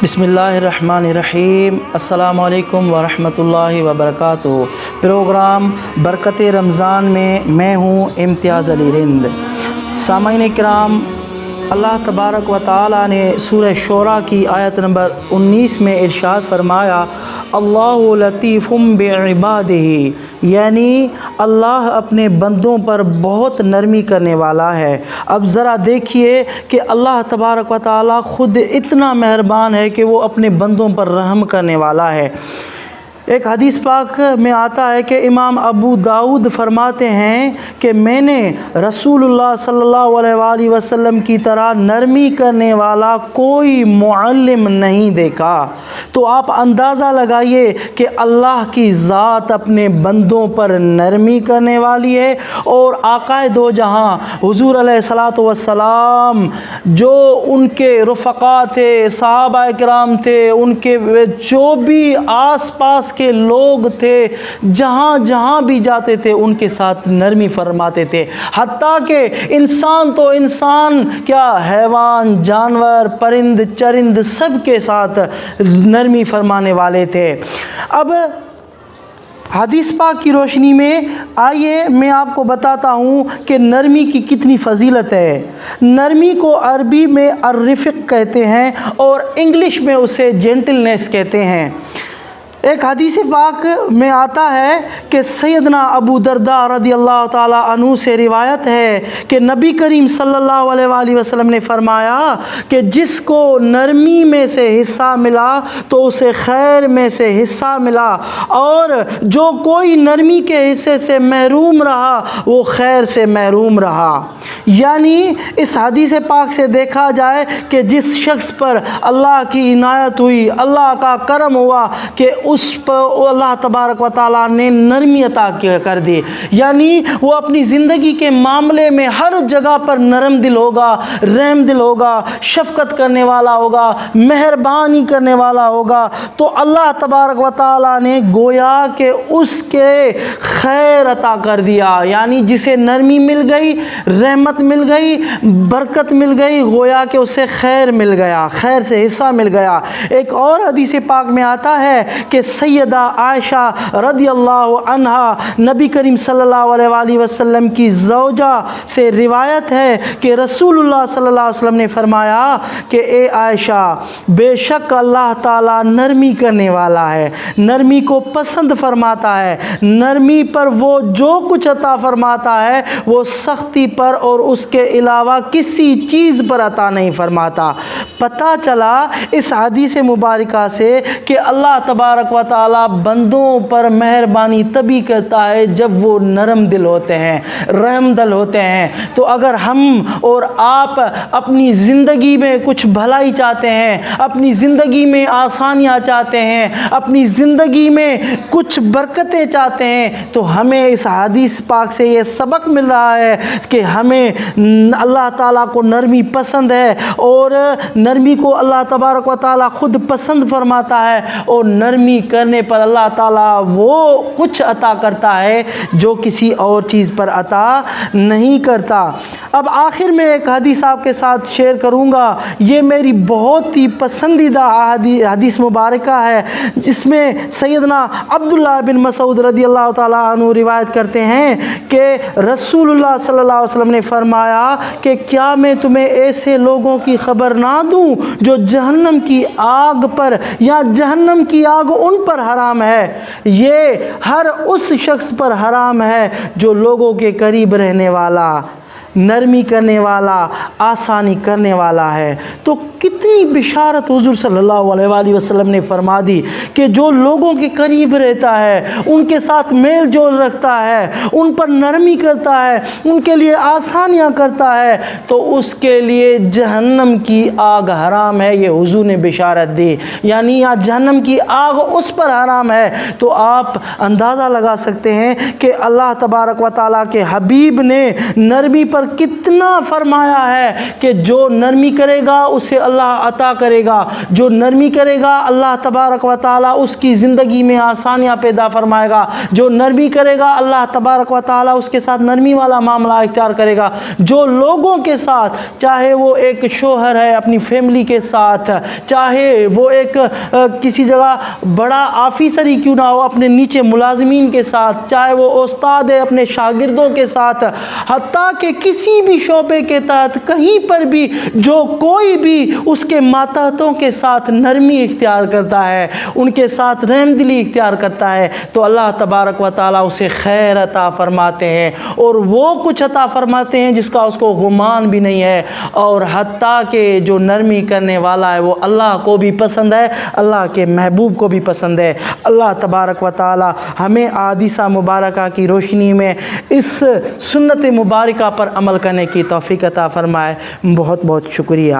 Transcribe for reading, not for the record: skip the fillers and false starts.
بسم اللہ الرحمن الرحیم۔ السلام علیکم ورحمۃ اللہ وبرکاتہ۔ پروگرام برکت رمضان میں میں ہوں امتیاز علی رند۔ سامعین کرام، اللہ تبارک و تعالی نے سورہ شعراء کی آیت نمبر 19 میں ارشاد فرمایا، اللہ لطیف بعبادہ، یعنی اللہ اپنے بندوں پر بہت نرمی کرنے والا ہے۔ اب ذرا دیکھیے کہ اللہ تبارک و تعالی خود اتنا مہربان ہے کہ وہ اپنے بندوں پر رحم کرنے والا ہے۔ ایک حدیث پاک میں آتا ہے کہ امام ابو داؤد فرماتے ہیں کہ میں نے رسول اللہ صلی اللہ علیہ وآلہ وسلم کی طرح نرمی کرنے والا کوئی معلم نہیں دیکھا۔ تو آپ اندازہ لگائیے کہ اللہ کی ذات اپنے بندوں پر نرمی کرنے والی ہے، اور آقا دو جہاں حضور علیہ الصلاۃ والسلام جو ان کے رفقا تھے، صحابہ کرام تھے، ان کے جو بھی آس پاس کے لوگ تھے، جہاں جہاں بھی جاتے تھے ان کے ساتھ نرمی فرماتے تھے، حتیٰ کہ انسان تو انسان کیا، حیوان، جانور، پرند چرند سب کے ساتھ نرمی فرمانے والے تھے۔ اب حدیث پاک کی روشنی میں آئیے میں آپ کو بتاتا ہوں کہ نرمی کی کتنی فضیلت ہے۔ نرمی کو عربی میں الرفق کہتے ہیں اور انگلش میں اسے جینٹلنیس کہتے ہیں۔ ایک حدیث پاک میں آتا ہے کہ سیدنا ابو درداء رضی اللہ تعالیٰ عنہ سے روایت ہے کہ نبی کریم صلی اللہ علیہ وآلہ وسلم نے فرمایا کہ جس کو نرمی میں سے حصہ ملا تو اسے خیر میں سے حصہ ملا، اور جو کوئی نرمی کے حصے سے محروم رہا وہ خیر سے محروم رہا۔ یعنی اس حدیث پاک سے دیکھا جائے کہ جس شخص پر اللہ کی عنایت ہوئی، اللہ کا کرم ہوا کہ اس پر اللہ تبارک و تعالیٰ نے نرمی عطا کر دی، یعنی وہ اپنی زندگی کے معاملے میں ہر جگہ پر نرم دل ہوگا، رحم دل ہوگا، شفقت کرنے والا ہوگا، مہربانی کرنے والا ہوگا، تو اللہ تبارک و تعالیٰ نے گویا کہ اس کے خیر عطا کر دیا۔ یعنی جسے نرمی مل گئی، رحمت مل گئی، برکت مل گئی، گویا کہ اسے خیر مل گیا، خیر سے حصہ مل گیا۔ ایک اور حدیث پاک میں آتا ہے کہ سیدہ عائشہ رضی اللہ عنہا نبی کریم صلی اللہ علیہ وآلہ وسلم کی زوجہ سے روایت ہے کہ رسول اللہ صلی اللہ علیہ وسلم نے فرمایا کہ اے عائشہ، بے شک اللہ تعالیٰ نرمی کرنے والا ہے، نرمی کو پسند فرماتا ہے، نرمی پر وہ جو کچھ عطا فرماتا ہے وہ سختی پر اور اس کے علاوہ کسی چیز پر عطا نہیں فرماتا۔ پتہ چلا اس حدیث مبارکہ سے کہ اللہ تبارک و تعالیٰ بندوں پر مہربانی تبھی کرتا ہے جب وہ نرم دل ہوتے ہیں، رحم دل ہوتے ہیں۔ تو اگر ہم اور آپ اپنی زندگی میں کچھ بھلائی چاہتے ہیں، اپنی زندگی میں آسانیاں چاہتے ہیں، اپنی زندگی میں کچھ برکتیں چاہتے ہیں، تو ہمیں اس حدیث پاک سے یہ سبق مل رہا ہے کہ ہمیں اللہ تعالیٰ کو نرمی پسند ہے، اور نرمی کو اللہ تبارک و تعالیٰ خود پسند فرماتا ہے، اور نرمی کرنے پر اللہ تعالیٰ وہ کچھ عطا کرتا ہے جو کسی اور چیز پر عطا نہیں کرتا۔ اب آخر میں ایک حدیث آپ کے ساتھ شیئر کروں گا، یہ میری بہت ہی پسندیدہ حدیث مبارکہ ہے، جس میں سیدنا عبداللہ بن مسعود رضی اللہ تعالیٰ عنہ روایت کرتے ہیں کہ رسول اللہ صلی اللہ علیہ وسلم نے فرمایا کہ کیا میں تمہیں ایسے لوگوں کی خبر نہ دوں جو جہنم کی آگ پر یا جہنم کی آگ ان پر حرام ہے، یہ ہر اس شخص پر حرام ہے جو لوگوں کے قریب رہنے والا، نرمی کرنے والا، آسانی کرنے والا ہے۔ تو کتنی بشارت حضور صلی اللہ علیہ وآلہ وسلم نے فرما دی کہ جو لوگوں کے قریب رہتا ہے، ان کے ساتھ میل جول رکھتا ہے، ان پر نرمی کرتا ہے، ان کے لیے آسانیاں کرتا ہے، تو اس کے لیے جہنم کی آگ حرام ہے، یہ حضور نے بشارت دی۔ یعنی یا جہنم کی آگ اس پر حرام ہے۔ تو آپ اندازہ لگا سکتے ہیں کہ اللہ تبارک و تعالیٰ کے حبیب نے نرمی پر پر کتنا فرمایا ہے کہ جو نرمی کرے گا اسے اللہ عطا کرے گا، جو نرمی کرے گا اللہ تبارک و تعالیٰ اس کی زندگی میں آسانیاں پیدا فرمائے گا، جو نرمی کرے گا اللہ تبارک و تعالیٰ اس کے ساتھ نرمی والا معاملہ اختیار کرے گا۔ جو لوگوں کے ساتھ، چاہے وہ ایک شوہر ہے اپنی فیملی کے ساتھ، چاہے وہ ایک کسی جگہ بڑا آفیسر ہی کیوں نہ ہو اپنے نیچے ملازمین کے ساتھ، چاہے وہ استاد ہے اپنے شاگردوں کے ساتھ، حتیٰ کہ کسی بھی شعبے کے تحت کہیں پر بھی جو کوئی بھی اس کے ماتحتوں کے ساتھ نرمی اختیار کرتا ہے، ان کے ساتھ رحم دلی اختیار کرتا ہے، تو اللہ تبارک و تعالیٰ اسے خیر عطا فرماتے ہیں، اور وہ کچھ عطا فرماتے ہیں جس کا اس کو گمان بھی نہیں ہے، اور حتیٰ کہ جو نرمی کرنے والا ہے وہ اللہ کو بھی پسند ہے، اللہ کے محبوب کو بھی پسند ہے۔ اللہ تبارک و تعالیٰ ہمیں احادیث مبارکہ کی روشنی میں اس سنت مبارکہ پر عمل کرنے کی توفیق عطا فرمائے۔ بہت بہت شکریہ۔